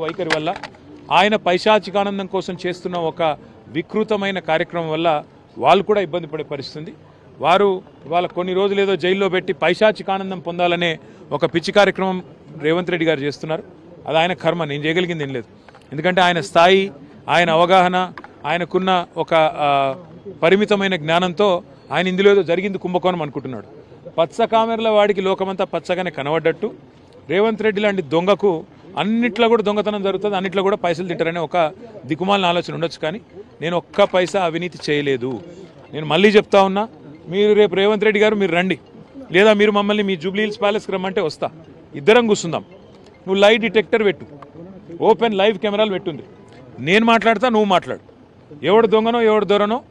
వైఖరి వల్ల ఆయన పైశాచికానందం కోసం చేస్తున్న ఒక వికృతమైన కార్యక్రమం వల్ల వాళ్ళు కూడా ఇబ్బంది పడే పరిస్థితి. వారు వాళ్ళ కొన్ని రోజులు ఏదో జైల్లో పెట్టి పైశాచికానందం పొందాలనే ఒక పిచ్చి కార్యక్రమం రేవంత్ రెడ్డి గారు చేస్తున్నారు. అది ఆయన కర్మ, నేను చేయగలిగింది ఏం లేదు. ఎందుకంటే ఆయన స్థాయి, ఆయన అవగాహన, ఆయనకున్న ఒక పరిమితమైన జ్ఞానంతో ఆయన ఇందులో ఏదో జరిగింది కుంభకోణం అనుకుంటున్నాడు. పచ్చ కామెరల వాడికి లోకమంతా పచ్చగానే కనబడ్డట్టు రేవంత్ రెడ్డి లాంటి దొంగకు అన్నిట్లో కూడా దొంగతనం జరుగుతుంది, అన్నిట్లో కూడా పైసలు తింటారనే ఒక దిక్కుమాలిన ఆలోచన ఉండొచ్చు. కానీ నేను ఒక్క పైసా అవినీతి చేయలేదు. నేను మళ్ళీ చెప్తా ఉన్నా, మీరు రేపు రేవంత్ రెడ్డి గారు మీరు రండి, లేదా మీరు మమ్మల్ని మీ జూబ్లీ హిల్స్ ప్యాలెస్కి రమ్మంటే వస్తా, ఇద్దరం కూర్చుందాం. నువ్వు లై డిటెక్టర్ పెట్టు, ఓపెన్ లైవ్ కెమెరాలు పెట్టుంది, నేను మాట్లాడతా, నువ్వు మాట్లాడు. ఎవడు దొంగనో ఎవడు దొరనో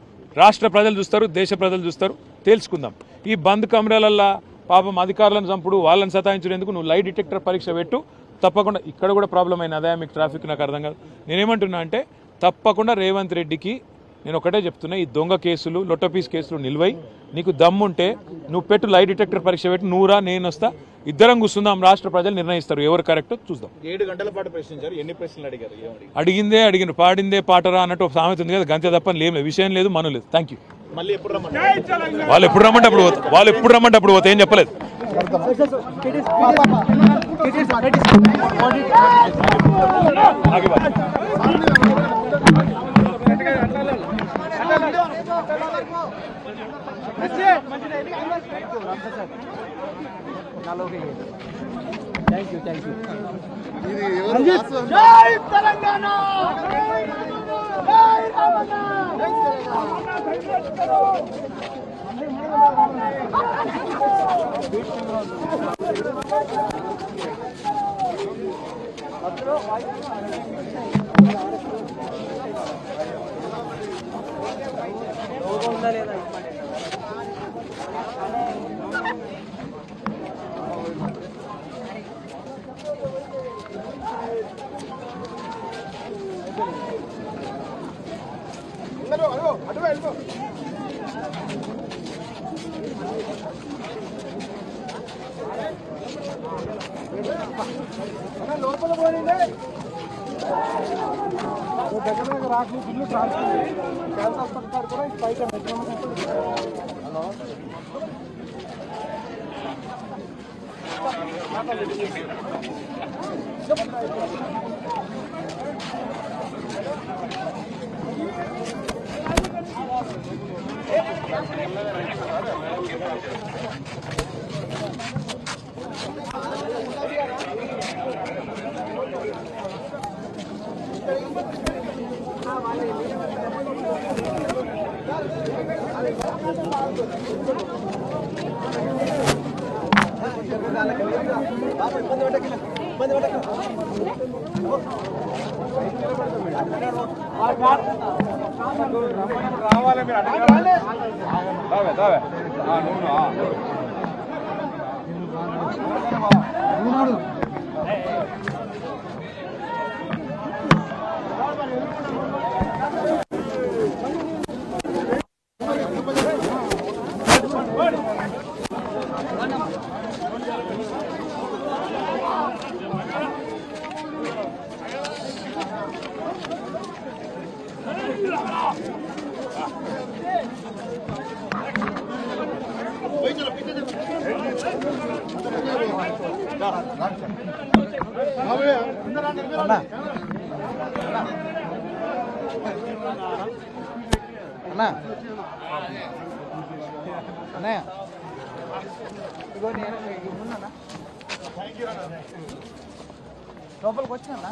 రాష్ట్ర ప్రజలు చూస్తారు, దేశ ప్రజలు చూస్తారు, తేల్చుకుందాం. ఈ బంద్ కెమెరాలల్లా పాపం అధికారులను చంపుడు, వాళ్ళని సతాయించేందుకు నువ్వు లై డిటెక్టర్ పరీక్ష పెట్టు. తప్పకుండా ఇక్కడ కూడా ప్రాబ్లం అయిన అదే మీకు ట్రాఫిక్ నాకు అర్థం కాదు. నేనేమంటున్నా అంటే తప్పకుండా రేవంత్ రెడ్డికి నేను ఒకటే చెప్తున్నా, ఈ దొంగ కేసులు, లొట్టపీస్ కేసులు నిల్వై, నీకు దమ్ముంటే నువ్వు పెట్టు, లై డిటెక్టర్ పరీక్ష పెట్టి, నువ్వురా నేను వస్తా, ఇద్దరం కూర్చుందాం, రాష్ట్ర ప్రజలు నిర్ణయిస్తారు ఎవరు కరెక్టో చూద్దాం. 7 గంటల పాటు ప్రశ్నించారు. ఎన్ని ప్రశ్నలు అడిగారు? అడిగిన పాడిందే పాటరా అన్నట్టు ఒక సామెత ఉంది కదా, గంతే తప్ప ఏం లేదు, విషయం లేదు, మనం లేదు. Thank you. మళ్ళీ ఎప్పుడు రమ్మంటారు? వాళ్ళు ఎప్పుడు రమ్మంటే అప్పుడు పోతా, వాళ్ళు ఎప్పుడు రమ్మంటే అప్పుడు పోతా, ఏం చెప్పలేదు. జై తెలంగాణ, జై రామన్న. లోపల పోయిందే దగ్గర రాకు బిల్లు ట్రాన్స్ఫర్ క్యాన్సర్ సర్కార్ కూడా పైకి రావాలి మీరు అన్నా అన్నయ్య ఇగో నేను ముందన్నా లోపలికి వచ్చినా